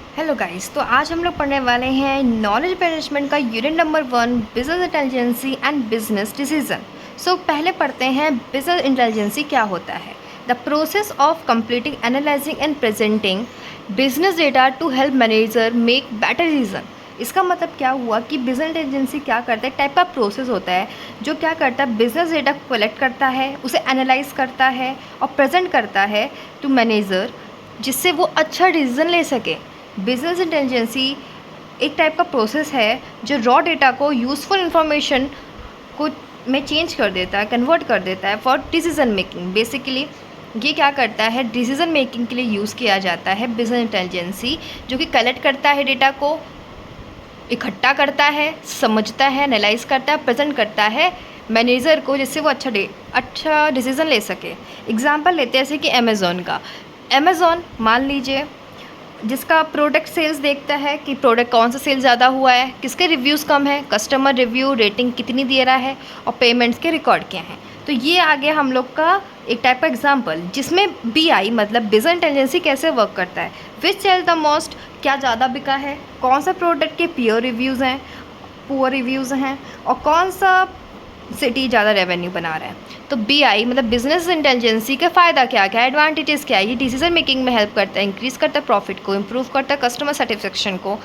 Hello guys, तो आज हम लोग पढ़ने वाले हैं नॉलेज मैनेजमेंट का unit number 1, business intelligence and business decision. So पहले पढ़ते हैं बिजनेस इंटेलिजेंसी क्या होता है। The process of completing analysing and presenting business data to help manager make better decision. इसका मतलब क्या हुआ कि बिजनेस इंटेलिजेंसी क्या करता है, टाइप का प्रोसेस होता है जो क्या करता है, बिजनेस डेटा को कलेक्ट करता है, उसे एनालाइज करता है और प्रेजेंट करता है टू मैनेजर, जिससे वो अच्छा डिसीजन ले सके। बिजनेस इंटेलिजेंसी एक टाइप का प्रोसेस है जो रॉ डेटा को यूज़फुल इंफॉर्मेशन को में चेंज कर देता है, कन्वर्ट कर देता है फॉर डिसीजन मेकिंग। बेसिकली ये क्या करता है, डिसीजन मेकिंग के लिए यूज़ किया जाता है बिजनेस इंटेलिजेंसी, जो कि कलेक्ट करता है डेटा को, इकट्ठा करता है, समझता है, एनालाइज करता है, प्रेजेंट करता है मैनेजर को, जिससे वो अच्छा डिसीज़न ले सके। एग्जांपल लेते हैं जैसे कि अमेज़ॉन का। अमेज़ॉन मान लीजिए जिसका प्रोडक्ट सेल्स देखता है कि प्रोडक्ट कौन सा सेल ज़्यादा हुआ है, किसके रिव्यूज़ कम है, कस्टमर रिव्यू रेटिंग कितनी दे रहा है और पेमेंट्स के रिकॉर्ड क्या हैं। तो ये आ गया हम लोग का एक टाइप का एग्जांपल, जिसमें BI मतलब बिजनेस इंटेलिजेंसी कैसे वर्क करता है। विच सेल द मोस्ट, क्या ज़्यादा बिका है, कौन सा प्रोडक्ट के पुअर रिव्यूज़ हैं और कौन सा सिटी ज़्यादा रेवेन्यू बना रहा है। तो BI मतलब बिजनेस इंटेलिजेंसी का फ़ायदा क्या क्या है, एडवांटेजेस क्या है। ये डिसीजन मेकिंग में हेल्प करता है, इंक्रीज़ करता है प्रॉफिट को, इंप्रूव करता है कस्टमर सेटिस्फेक्शन को,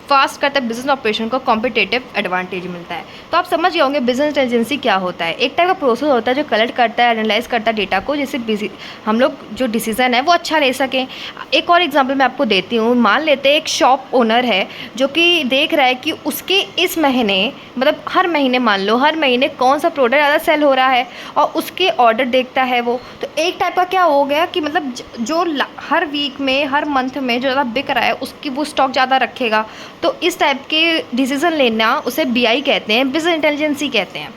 फास्ट करता है बिजनेस ऑपरेशन को, कॉम्पिटेटिव एडवांटेज मिलता है। तो आप समझ गए होंगे बिजनेस इंटेलिजेंसी क्या होता है। एक टाइप का प्रोसेस होता है जो कलेक्ट करता है, एनालाइज करता है डेटा को, जिससे हम लोग जो डिसीजन है वो अच्छा ले सकें। एक और एग्जांपल मैं आपको देती हूँ। मान लेते हैं एक शॉप ओनर है जो कि देख रहा है कि उसके इस महीने मतलब हर महीने, मान लो हर महीने कौन सा प्रोडक्ट ज़्यादा सेल हो रहा है और उसके ऑर्डर देखता है वो। तो एक टाइप का क्या हो गया कि मतलब जो हर वीक में, हर मंथ में जो ज़्यादा बिक रहा है उसकी वो स्टॉक ज़्यादा रखेगा। तो इस टाइप के डिसीज़न लेना उसे BI कहते हैं, बिजनेस इंटेलिजेंसी कहते हैं।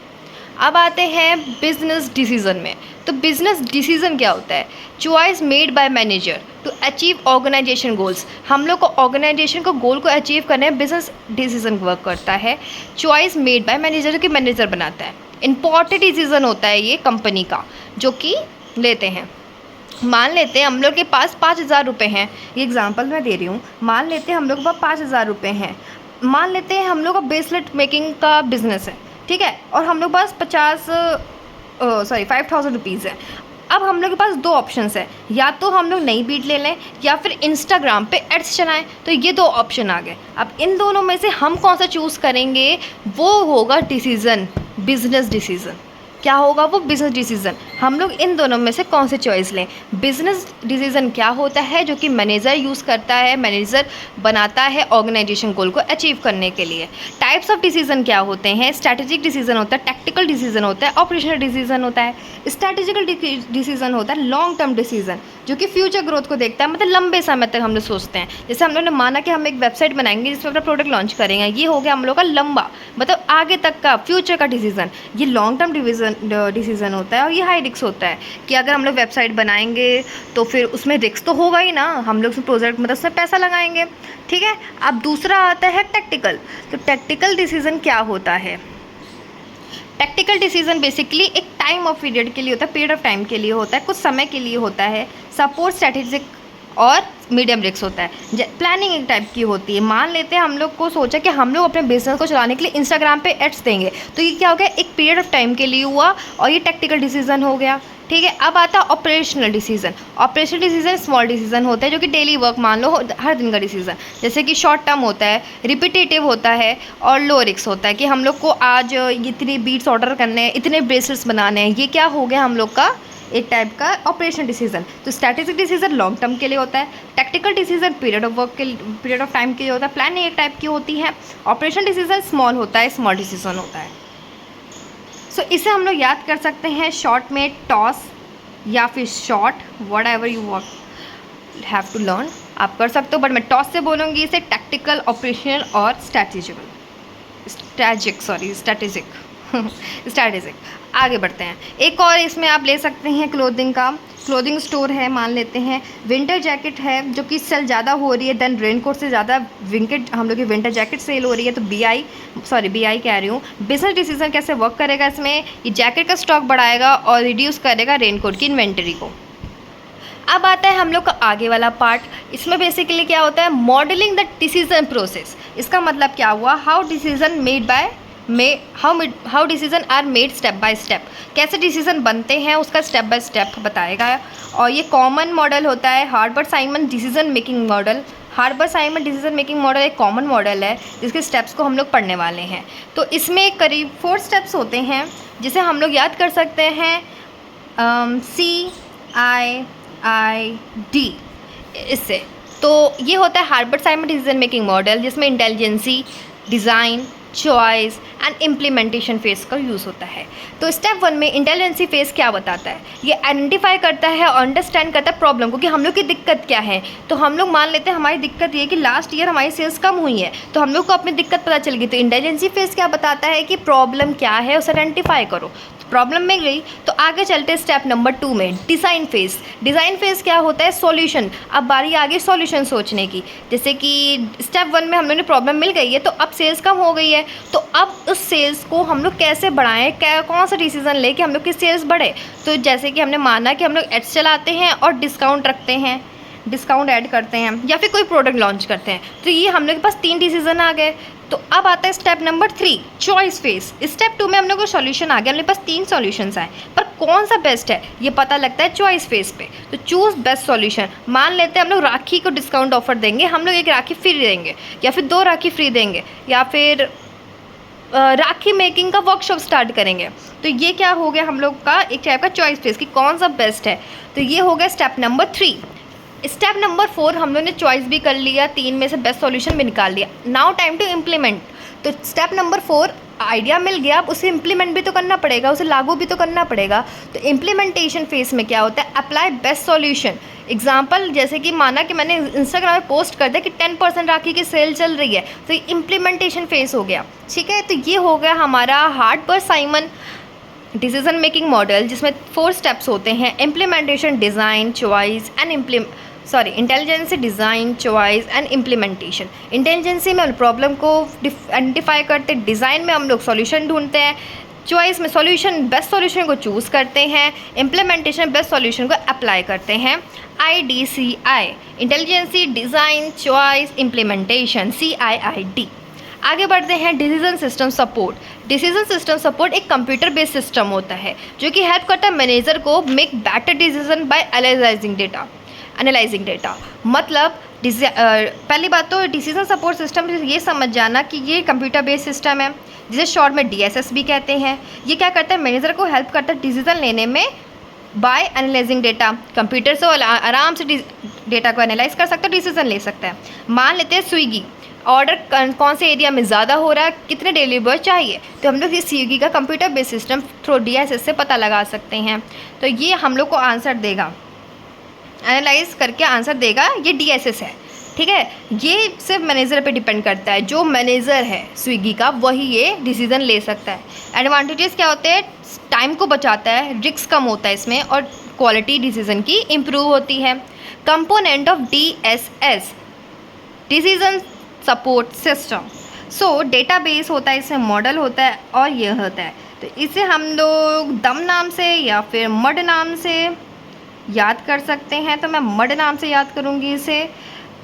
अब आते हैं बिजनेस डिसीज़न में। तो बिजनेस डिसीज़न क्या होता है, choice made by manager to achieve organisation goals. हम लोग को ऑर्गेनाइजेशन को गोल को अचीव करने में बिजनेस डिसीज़न वर्क करता है। चॉइस मेड बाय मैनेजर, जो कि मैनेजर बनाता है। इंपॉर्टेंट डिसीज़न होता है ये कंपनी का, जो कि लेते हैं। मान लेते हैं हम लोग के पास 5,000 रुपये हैं, ये एग्जांपल मैं दे रही हूँ। मान लेते हैं हम लोग के पास 5,000 रुपये हैं। मान लेते हैं हम लोग का ब्रेसलेट मेकिंग का बिजनेस है, ठीक है, और हम लोग के पास 5,000 रुपीज़ है। अब हम लोग के पास दो ऑप्शंस है, या तो हम लोग नई बीट ले लें या फिर इंस्टाग्राम पे एड्स चलाएं। तो ये दो ऑप्शन आ गए। अब इन दोनों में से हम कौन सा चूज़ करेंगे, वो होगा डिसीज़न, बिजनेस डिसीज़न। क्या होगा वो, बिजनेस डिसीज़न। हम लोग इन दोनों में से कौन से चॉइस लें। बिजनेस डिसीज़न क्या होता है, जो कि मैनेजर यूज़ करता है, मैनेजर बनाता है ऑर्गेनाइजेशन गोल को अचीव करने के लिए। टाइप्स ऑफ डिसीज़न क्या होते हैं, स्ट्रैटेजिक डिसीज़न होता है, टैक्टिकल डिसीज़न होता है, ऑपरेशनल डिसीज़न होता है। स्ट्रैटेजिकल डिसीज़न होता है लॉन्ग टर्म डिसीज़न, जो कि फ्यूचर ग्रोथ को देखता है, मतलब लंबे समय तक हम लोग सोचते हैं। जैसे हम लोग ने माना कि हम एक वेबसाइट बनाएंगे जिसमें अपना प्रोडक्ट लॉन्च करेंगे, ये हो गया हम लोग का लंबा, मतलब आगे तक का फ्यूचर का डिसीज़न। ये लॉन्ग टर्म डिसीज़न होता है और ये हाई रिस्क होता है कि अगर हम लोग वेबसाइट बनाएंगे तो फिर उसमें रिस्क तो होगा ही ना, हम लोग उसमें प्रोजेक्ट मतलब उसमें पैसा लगाएंगे, ठीक है। अब दूसरा आता है टैक्टिकल। तो टैक्टिकल डिसीज़न क्या होता है, टैक्टिकल डिसीजन बेसिकली एक टाइम ऑफ पीरियड के लिए होता है, पीरियड ऑफ टाइम के लिए होता है, कुछ समय के लिए होता है। सपोर्ट स्ट्रैटेजिक और मीडियम रिस्क होता है। प्लानिंग एक टाइप की होती है। मान लेते हैं हम लोग को सोचा कि हम लोग अपने बिजनेस को चलाने के लिए इंस्टाग्राम पे एड्स देंगे, तो ये क्या हो गया, एक पीरियड ऑफ टाइम के लिए हुआ और ये टैक्टिकल डिसीजन हो गया, ठीक है। अब आता है operational decision. Operational decision small decision होता है, जो कि डेली वर्क, मान लो हर दिन का डिसीजन, जैसे कि शॉर्ट टर्म होता है, रिपीटेटिव होता है और लो रिस्क होता है कि हम लोग को आज इतने बीट्स ऑर्डर करने हैं, इतने ब्रेसलेट्स बनाने हैं। ये क्या हो गया हम लोग का एक टाइप का ऑपरेशनल डिसीजन। तो स्ट्रैटेजिक डिसीजन लॉन्ग टर्म के लिए होता है, tactical decision period of work के पीरियड ऑफ टाइम के लिए होता है, प्लानिंग एक टाइप की होती है। ऑपरेशनल डिसीजन स्मॉल होता है, स्मॉल डिसीजन होता है। सो इसे हम लोग याद कर सकते हैं शॉर्ट में टॉस या फिर short, whatever you have to learn, आप कर सकते हो, बट मैं टॉस से बोलूँगी इसे टैक्टिकल, ऑपरेशनल और स्ट्रैटेजिक। आगे बढ़ते हैं। एक और इसमें आप ले सकते हैं क्लोथिंग का। क्लोथिंग स्टोर है, मान लेते हैं विंटर जैकेट है जो कि सेल ज़्यादा हो रही है देन रेनकोट से ज़्यादा हम लोग की विंटर जैकेट सेल हो रही है। तो BI कह रही हूँ, बिजनेस डिसीजन कैसे वर्क करेगा इसमें, ये जैकेट का स्टॉक बढ़ाएगा और रिड्यूस करेगा रेनकोट की इन्वेंटरी को। अब आता है हम लोग का आगे वाला पार्ट। इसमें बेसिकली क्या होता है, मॉडलिंग द डिसीजन प्रोसेस। इसका मतलब क्या हुआ, how decision made by how decision are made step by step. कैसे डिसीजन बनते हैं उसका स्टेप बाय स्टेप बताएगा। और ये कॉमन मॉडल होता है Herbert Simon decision making model. हार्बर्ट Simon decision making model एक कॉमन मॉडल है जिसके स्टेप्स को हम लोग पढ़ने वाले हैं। तो इसमें करीब 4 स्टेप्स होते हैं जिसे हम लोग याद कर सकते हैं CIID इससे। तो ये होता है Herbert Simon decision making model, जिसमें intelligence, design, choice and implementation phase का यूज़ होता है। तो स्टेप 1 में इंटेलिजेंसी फेज़ क्या बताता है, ये आइडेंटिफाई करता है और अंडरस्टैंड करता है प्रॉब्लम को कि हम लोग की दिक्कत क्या है। तो हम लोग मान लेते हैं हमारी दिक्कत ये है कि लास्ट ईयर हमारी सेल्स कम हुई है, तो हम लोग को अपनी दिक्कत पता चल गई। तो इंटेलिजेंसी फेज़ क्या बताता है कि प्रॉब्लम क्या है, उसे आइडेंटिफाई करो। प्रॉब्लम में गई तो आगे चलते हैं स्टेप नंबर 2 में, डिज़ाइन फेज़। डिज़ाइन फेज़ क्या होता है, सॉल्यूशन। अब बारी आगे सॉल्यूशन सोचने की। जैसे कि स्टेप 1 में हम लोग ने प्रॉब्लम मिल गई है, तो अब सेल्स कम हो गई है, तो अब उस सेल्स को हम लोग कैसे बढ़ाएं, क्या कौन सा डिसीजन ले कि हम लोग की सेल्स बढ़े। तो जैसे कि हमने माना कि हम लोग एड्स चलाते हैं और डिस्काउंट रखते हैं, डिस्काउंट ऐड करते हैं या फिर कोई प्रोडक्ट लॉन्च करते हैं। तो ये हम लोग के पास 3 डिसीजन आ गए। तो अब आता है step number 3, choice face. Step 2 में हम लोग को सॉल्यूशन आ गया, हमारे पास 3 सॉल्यूशंस आए, पर कौन सा बेस्ट है ये पता लगता है चॉइस फेस पे। तो चूज़ बेस्ट सॉल्यूशन। मान लेते हैं हम लोग राखी को डिस्काउंट ऑफर देंगे, हम लोग 1 राखी फ्री देंगे या फिर 2 राखी फ्री देंगे या फिर राखी मेकिंग का वर्कशॉप स्टार्ट करेंगे। तो ये क्या हो गया हम लोग का एक टाइप का चॉइस फेस कि कौन सा बेस्ट है। तो ये हो गया स्टेप नंबर 3। स्टेप नंबर 4 हम लोग ने चॉइस भी कर लिया, 3 में से बेस्ट सॉल्यूशन भी निकाल लिया। Now time to implement. तो स्टेप नंबर 4 आइडिया मिल गया, अब उसे इम्प्लीमेंट भी तो करना पड़ेगा, उसे लागू भी तो करना पड़ेगा। तो इम्प्लीमेंटेशन फेज में क्या होता है, अप्लाई बेस्ट सॉल्यूशन। एग्जाम्पल जैसे कि माना कि मैंने इंस्टाग्राम पे पोस्ट कर दिया कि 10% राखी की सेल चल रही है, तो इम्प्लीमेंटेशन फेज हो गया। ठीक है, तो ये हो गया हमारा Herbert Simon decision making model, जिसमें 4 स्टेप्स होते हैं, implementation, design, choice and intelligence, design, choice and implementation. Intelligence में हम प्रॉब्लम को आइडेंटिफाई करते हैं, डिज़ाइन में हम लोग सॉल्यूशन ढूंढते हैं, चॉइस में सॉल्यूशन बेस्ट सॉल्यूशन को चूज़ करते हैं, इम्प्लीमेंटेशन बेस्ट सॉल्यूशन को अप्लाई करते हैं। IDCI intelligence, design, choice, implementation, CIID। आगे बढ़ते हैं decision system support. Decision system support एक कंप्यूटर बेस्ड सिस्टम होता है जो कि हेल्प करता है मैनेजर को make better decision by analysing data. मतलब पहली बात तो डिसीजन सपोर्ट सिस्टम ये समझ जाना कि ये कंप्यूटर बेस्ड सिस्टम है जिसे शॉर्ट में DSS भी कहते हैं। ये क्या करता है, मैनेजर को हेल्प करता है डिसीजन लेने में बाय एनालाइजिंग डेटा। कंप्यूटर से आराम से डेटा को एनालाइज कर सकता है, डिसीजन ले सकता है। मान लेते हैं स्विगी, ऑर्डर कौन से एरिया में ज़्यादा हो रहा है, कितने डिलीवर चाहिए, तो हम लोग इस स्विगी का computer based system through DSS से पता लगा सकते हैं। तो ये हम लोग को आंसर देगा, एनालाइज करके आंसर देगा, ये DSS है। ठीक है, ये सिर्फ मैनेजर पे डिपेंड करता है, जो मैनेजर है स्विगी का वही ये डिसीज़न ले सकता है। एडवांटेजेस क्या होते हैं, टाइम को बचाता है, रिस्क कम होता है इसमें और क्वालिटी डिसीज़न की इम्प्रूव होती है। Component of DSS decision support system. So database होता है, इसमें मॉडल होता है और ये होता है। तो इसे हम लोग दम नाम से या फिर मड नाम से याद कर सकते हैं। तो मैं मड नाम से याद करूँगी इसे।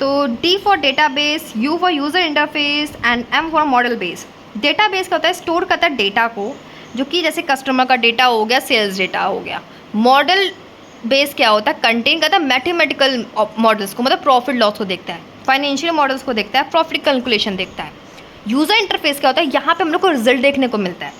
तो D for database, U for user interface and M for model base. Database का होता है स्टोर करता है डेटा को, जो कि जैसे कस्टमर का डेटा हो गया, सेल्स डेटा हो गया। मॉडल बेस क्या होता है, कंटेन करता है मैथमेटिकल मॉडल्स को, मतलब प्रॉफिट लॉस को देखता है, फाइनेंशियल मॉडल्स को देखता है, प्रॉफिट कैलकुलेशन देखता है। यूज़र इंटरफेस क्या होता है, यहाँ पे हम लोग को रिजल्ट देखने को मिलता है,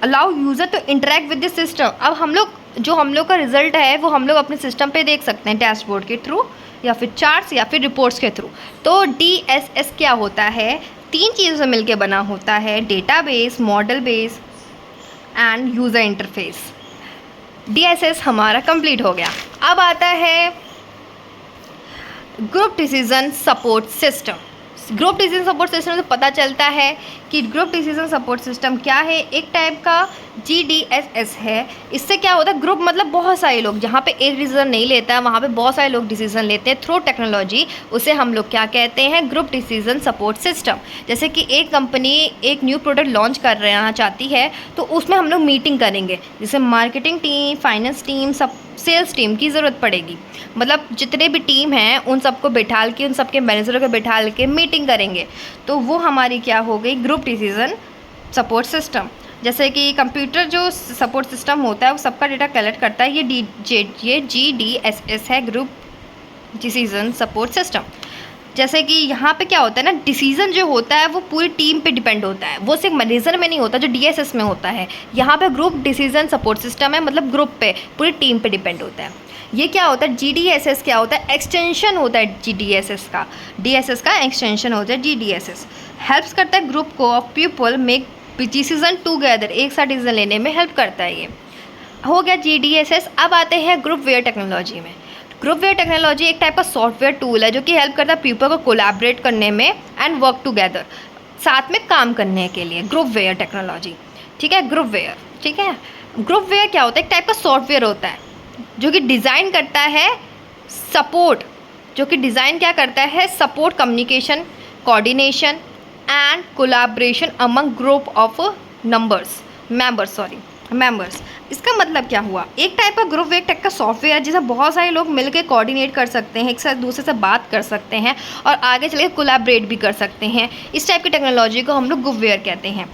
allow user to interact with the system. अब हम लोग जो हम लोग का रिजल्ट है वो हम लोग अपने सिस्टम पे देख सकते हैं, डैशबोर्ड के थ्रू या फिर चार्ट्स या फिर रिपोर्ट्स के थ्रू। तो DSS क्या होता है, 3 चीज़ों से मिलकर बना होता है, database, model base end user interface. DSS हमारा कंप्लीट हो गया। अब आता है group decision support system. Group decision support system से पता चलता है कि ग्रुप डिसीजन सपोर्ट सिस्टम क्या है, एक टाइप का GDSS है। इससे क्या होता है, ग्रुप मतलब बहुत सारे लोग, जहाँ पे एक डिसीजन नहीं लेता है वहाँ पे बहुत सारे लोग डिसीजन लेते हैं थ्रू टेक्नोलॉजी। उसे हम लोग क्या कहते हैं, ग्रुप डिसीजन सपोर्ट सिस्टम। जैसे कि एक कंपनी एक न्यू प्रोडक्ट लॉन्च करना चाहती है तो उसमें हम लोग मीटिंग करेंगे, जैसे मार्केटिंग टीम, फाइनेंस टीम, सब सेल्स टीम की ज़रूरत पड़ेगी। मतलब जितने भी टीम हैं उन सबको बैठाल के, उन सबके मैनेजरों को बैठाल के मीटिंग करेंगे, तो वो हमारी क्या हो गई, ग्रुप डिसीज़न सपोर्ट सिस्टम। जैसे कि कंप्यूटर जो सपोर्ट सिस्टम होता है वो सबका डेटा कलेक्ट करता है, ये GDSS है, ग्रुप डिसीज़न सपोर्ट सिस्टम। जैसे कि यहाँ पे क्या होता है ना, डिसीज़न जो होता है वो पूरी टीम पे डिपेंड होता है, वो सिर्फ मैनेजर में नहीं होता जो DSS में होता है। यहाँ पे ग्रुप डिसीज़न सपोर्ट सिस्टम है, मतलब ग्रुप पे, पूरी टीम पे डिपेंड होता है। ये क्या होता है, GDSS क्या होता है, एक्सटेंशन होता है GDSS का, DSS का एक्सटेंशन होता है GDSS। हेल्प्स करता है ग्रुप को of people make decision together, एक साथ डिसीज़न लेने में हेल्प करता है। ये हो गया GDSS। अब आते हैं ग्रुपवेयर टेक्नोलॉजी में। ग्रुपवेयर टेक्नोलॉजी एक टाइप का सॉफ्टवेयर टूल है जो कि हेल्प करता है पीपल को कोलैबोरेट करने में एंड वर्क टुगेदर, साथ में काम करने के लिए, ग्रुपवेयर टेक्नोलॉजी। ठीक है, ग्रुपवेयर, ठीक है। ग्रुपवेयर क्या होता है, एक टाइप का सॉफ्टवेयर होता है जो कि डिज़ाइन करता है सपोर्ट, जो कि डिज़ाइन क्या करता है, support communication, coordination and collaboration among group of members. इसका मतलब क्या हुआ, एक टाइप का ग्रुप, एक टाइप का सॉफ्टवेयर जिसमें बहुत सारे लोग मिलकर कोऑर्डिनेट कर सकते हैं, एक साथ दूसरे से बात कर सकते हैं और आगे चल के कोलैबोरेट भी कर सकते हैं। इस टाइप की टेक्नोलॉजी को हम लोग ग्रुपवेयर कहते हैं।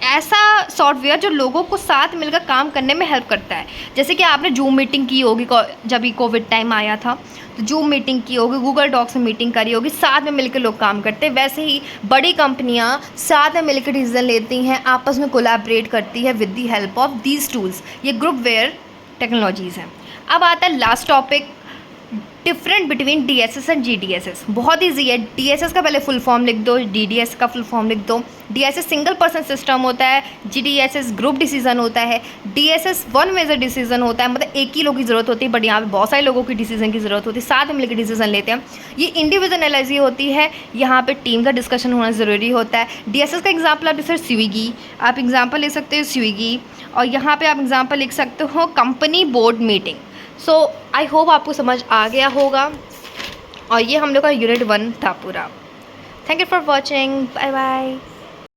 ऐसा सॉफ्टवेयर जो लोगों को साथ मिलकर काम करने में हेल्प करता है। जैसे कि आपने जूम मीटिंग की होगी, जब भी कोविड टाइम आया था तो जूम मीटिंग की होगी, गूगल डॉक्स में मीटिंग करी होगी, साथ में मिलकर लोग काम करते हैं। वैसे ही बड़ी कंपनियां साथ में मिलकर डिसीजन लेती हैं, आपस में कोलैबोरेट करती है with the help of these tools. ये ग्रुपवेयर टेक्नोलॉजीज़ हैं। अब आता है last topic, different between DSS and GDSS। बहुत ईजी है, DSS का पहले फुल फॉर्म लिख दो, DDS का फुल फॉर्म लिख दो। DSS सिंगल पर्सन सिस्टम होता है, GDSS ग्रुप डिसीजन होता है, DSS वन मेजर डिसीजन होता है, मतलब एक ही लोग की ज़रूरत होती है, बट यहाँ पे बहुत सारे लोगों की डिसीजन की ज़रूरत होती है, साथ में मिलकर डिसीजन लेते हैं। ये इंडिविजुअल एनालिसिस होती है, यहाँ पे टीम का डिस्कशन होना ज़रूरी होता है। DSS का एग्जाम्पल आप जैसे स्विगी, आप एग्जाम्पल ले सकते हो स्विगी, और यहाँ पर आप एग्जाम्पल लिख सकते हो company board meeting. So I hope आपको समझ आ गया होगा, और ये हम लोग का यूनिट 1 था पूरा। Thank you for watching, bye bye.